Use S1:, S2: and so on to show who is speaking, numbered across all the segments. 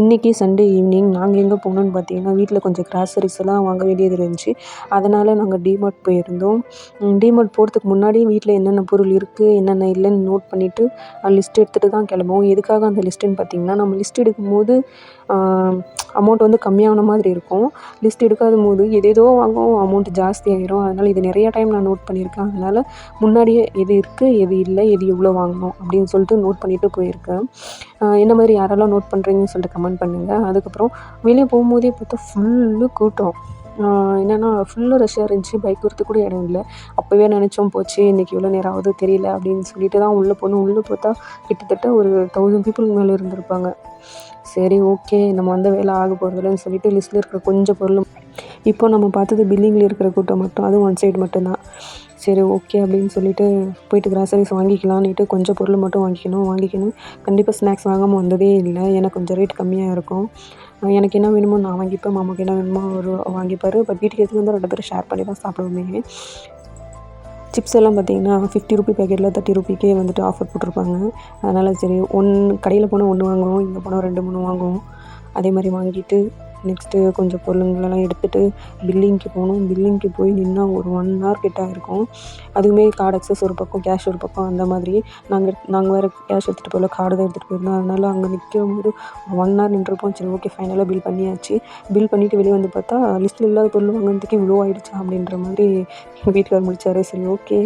S1: இன்றைக்கி Sunday evening நாங்கள் எங்கே போனோம்னு பார்த்தீங்கன்னா, வீட்டில் கொஞ்சம் கிராசரிஸ் எல்லாம் வாங்க வேண்டியது இருந்துச்சு. அதனால் நாங்கள் டிமார்ட் போயிருந்தோம். டிமார்ட் போகிறதுக்கு முன்னாடி வீட்டில் என்னென்ன பொருள் இருக்குது, என்னென்ன இல்லைன்னு நோட் பண்ணிவிட்டு லிஸ்ட் எடுத்துகிட்டு தான் கிளம்புவோம். எதுக்காக அந்த லிஸ்ட்டுன்னு பார்த்தீங்கன்னா, நம்ம லிஸ்ட் எடுக்கும்போது அமௌண்ட் வந்து கம்மியான மாதிரி இருக்கும். லிஸ்ட் எடுக்காதபோது ஏதேதோ வாங்குவோம், அமௌண்ட் ஜாஸ்தி ஆகிரும். அதனால் இது நிறையா டைம் நான் நோட் பண்ணியிருக்கேன். அதனால் முன்னாடியே எது இருக்குது, எது இல்லை, எது எவ்வளோ வாங்கணும் அப்படின்னு சொல்லிட்டு நோட் பண்ணிவிட்டு போயிருக்கேன். என்ன மாதிரி யாரெல்லாம் நோட் பண்ணுறீங்கன்னு சொல்லிட்டு கமெண்ட் பண்ணுங்கள். அதுக்கப்புறம் வெளியே போகும்போதே பார்த்தா ஃபுல்லு கூட்டம். என்னென்னா ஃபுல்லு ரஷ்ஷாக இருந்துச்சு. பைக் வரத்துக்கு கூட இடம் இல்லை. அப்போவே நினச்சோம் போச்சு இன்றைக்கி எவ்வளோ நேரம் ஆகுது தெரியல அப்படின்னு சொல்லிட்டு தான் உள்ளே போனோம். உள்ளே பார்த்தா கிட்டத்தட்ட ஒரு 1000 பீப்புளுக்கு மேலே இருந்திருப்பாங்க. சரி ஓகே, நம்ம வந்த வேலை ஆக போகிறதில்லன்னு சொல்லிட்டு லிஸ்ட்டில் இருக்கிற கொஞ்சம் பொருள் இப்போ நம்ம பார்த்தது பில்லிங்கில் இருக்கிற கூட்டம் மட்டும், அதுவும் ஒன் சைடு மட்டும்தான். சரி ஓகே அப்படின்னு சொல்லிட்டு போயிட்டு கிராசரிஸ் வாங்கிக்கலான்னுட்டு கொஞ்சம் பொருள் மட்டும் வாங்கிக்கணும். கண்டிப்பாக ஸ்நாக்ஸ் வாங்காமல் வந்ததே இல்லை. ஏன்னா கொஞ்சம் ரேட் கம்மியாக இருக்கும். எனக்கு என்ன வேணுமோ நான் வாங்கிப்பேன், மாமாவுக்கு என்ன வேணுமோ அவர் வாங்கிப்பார். பட் வீட்டுக்கு எடுத்துகிட்டு வந்து 2 பேரும் ஷேர் பண்ணி தான் சாப்பிடுவோமே. சிப்ஸ் எல்லாம் பார்த்திங்கன்னா 50 ரூபி பேக்கெட்டில் 30 ரூபிக்கே வந்துட்டு ஆஃபர் போட்டிருப்பாங்க. அதனால் சரி கடையில் போனால் 1 வாங்குவோம், இங்கே போனால் 2, 3 வாங்குவோம். அதே மாதிரி வாங்கிட்டு நெக்ஸ்ட்டு கொஞ்சம் பொருளுங்களெல்லாம் எடுத்துகிட்டு பில்லிங்க்கு போனோம். பில்லிங்க்கு போய் நின்னா ஒரு 1 ஹவர் கிட்ட இருக்கும். அதுவுமே கார்டு அக்சஸ் ஒரு பக்கம், கேஷ் ஒரு பக்கம். அந்த மாதிரி நாங்கள் வேறு கேஷ் எடுத்துகிட்டு போகல, கார்டு தான் எடுத்துகிட்டு போயிருந்தோம். அதனால் அங்கே நிற்கும்போது 1 ஹவர் நின்றுருப்போம். சரி ஓகே, ஃபைனலாக பில் பண்ணியாச்சு. பில் பண்ணிவிட்டு வெளியே வந்து பார்த்தா லிஸ்ட்டில் இல்லாத பொருள் வாங்குறதுக்கு இவ்வளோ ஆகிடுச்சா அப்படின்ற மாதிரி எங்கள் வீட்டுக்காரர் முடிச்சார். சரி ஓகே,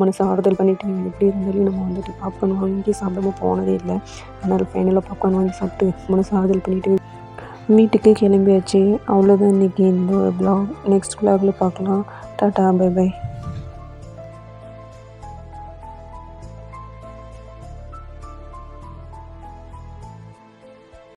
S1: மனசை ஆறுதல் பண்ணிவிட்டு எப்படி இருந்தாலும் நம்ம வந்துட்டு பாப்கார்ன் வாங்கி சாப்பிடாம போனதே இல்லை. அதனால் ஃபைனலாக பாப்கார்ன் வாங்கி சாப்பிட்டு மனசை ஆறுதல் பண்ணிவிட்டு வீட்டுக்கு கிளம்பியாச்சு. அவ்வளோதான் இன்றைக்கி இந்த வ்ளாக். நெக்ஸ்ட் வ்ளாகில் பார்க்கலாம். Tata, bye by.